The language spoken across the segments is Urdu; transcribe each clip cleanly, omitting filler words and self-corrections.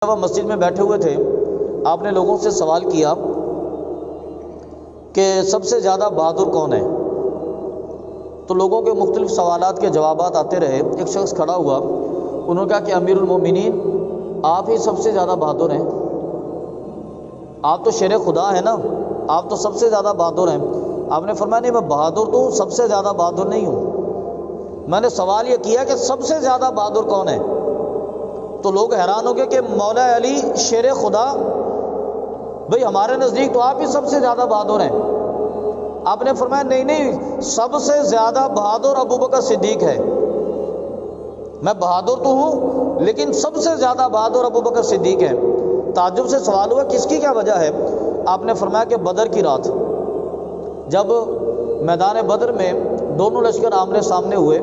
وہ مسجد میں بیٹھے ہوئے تھے، آپ نے لوگوں سے سوال کیا کہ سب سے زیادہ بہادر کون ہے؟ تو لوگوں کے مختلف سوالات کے جوابات آتے رہے۔ ایک شخص کھڑا ہوا، انہوں نے کہا کہ امیر المومنین آپ ہی سب سے زیادہ بہادر ہیں، آپ تو شیر خدا ہیں نا، آپ تو سب سے زیادہ بہادر ہیں۔ آپ نے فرمایا نہیں، میں بہادر تو ہوں، سب سے زیادہ بہادر نہیں ہوں۔ میں نے سوال یہ کیا کہ سب سے زیادہ بہادر کون ہے؟ تو لوگ حیران ہو گئے کہ مولا علی شیر خدا، بھئی ہمارے نزدیک تو آپ ہی سب سے زیادہ بہادر ہیں۔ آپ نے فرمایا نہیں، سب سے زیادہ بہادر ابوبکر صدیق ہے۔ میں بہادر تو ہوں لیکن سب سے زیادہ بہادر ابوبکر صدیق ہے۔ تعجب سے سوال ہوا کس کی کیا وجہ ہے؟ آپ نے فرمایا کہ بدر کی رات جب میدان بدر میں دونوں لشکر آمنے سامنے ہوئے،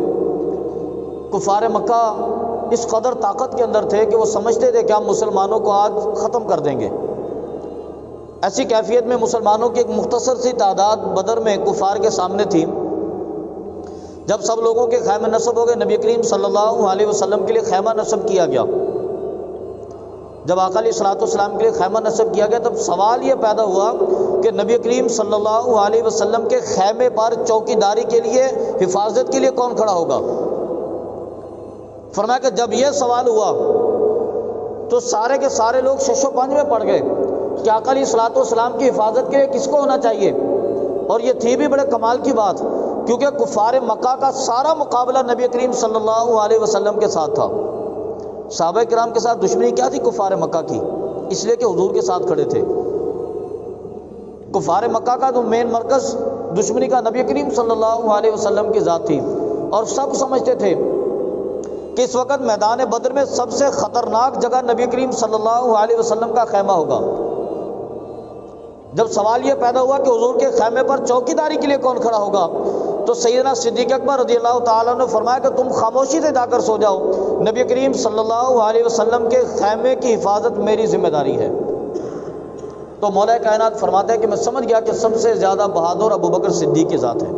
کفار مکہ اس قدر طاقت کے اندر تھے کہ وہ سمجھتے تھے کہ ہم مسلمانوں کو آج ختم کر دیں گے۔ ایسی کیفیت میں مسلمانوں کی ایک مختصر سی تعداد بدر میں کفار کے سامنے تھی۔ جب سب لوگوں کے خیمے نصب ہو گئے، نبی کریم صلی اللہ علیہ وسلم کے لیے خیمہ نصب کیا گیا۔ جب آقا علیہ الصلوۃ والسلام کے لیے خیمہ نصب کیا گیا، تب سوال یہ پیدا ہوا کہ نبی کریم صلی اللہ علیہ وسلم کے خیمے پر چوکی داری کے لیے، حفاظت کے لیے کون کھڑا ہوگا؟ فرمایا کہ جب یہ سوال ہوا تو سارے کے سارے لوگ شش و پنج میں پڑ گئے کہ آقا علیہ الصلوۃ والسلام کی حفاظت کے لیے کس کو ہونا چاہیے۔ اور یہ تھی بھی بڑے کمال کی بات، کیونکہ کفار مکہ کا سارا مقابلہ نبی کریم صلی اللہ علیہ وسلم کے ساتھ تھا۔ صحابہ کرام کے ساتھ دشمنی کیا تھی کفار مکہ کی؟ اس لیے کہ حضور کے ساتھ کھڑے تھے۔ کفار مکہ کا جو مین مرکز دشمنی کا نبی کریم صلی اللہ علیہ وسلم کی ذات تھی، اور سب سمجھتے تھے کہ اس وقت میدان بدر میں سب سے خطرناک جگہ نبی کریم صلی اللہ علیہ وسلم کا خیمہ ہوگا۔ جب سوال یہ پیدا ہوا کہ حضور کے خیمے پر چوکی داری کے لیے کون کھڑا ہوگا، تو سیدنا صدیق اکبر رضی اللہ تعالیٰ نے فرمایا کہ تم خاموشی سے جا کر سو جاؤ، نبی کریم صلی اللہ علیہ وسلم کے خیمے کی حفاظت میری ذمہ داری ہے۔ تو مولا کائنات فرماتا ہے کہ میں سمجھ گیا کہ سب سے زیادہ بہادر ابوبکر صدیق کی ذات ہے۔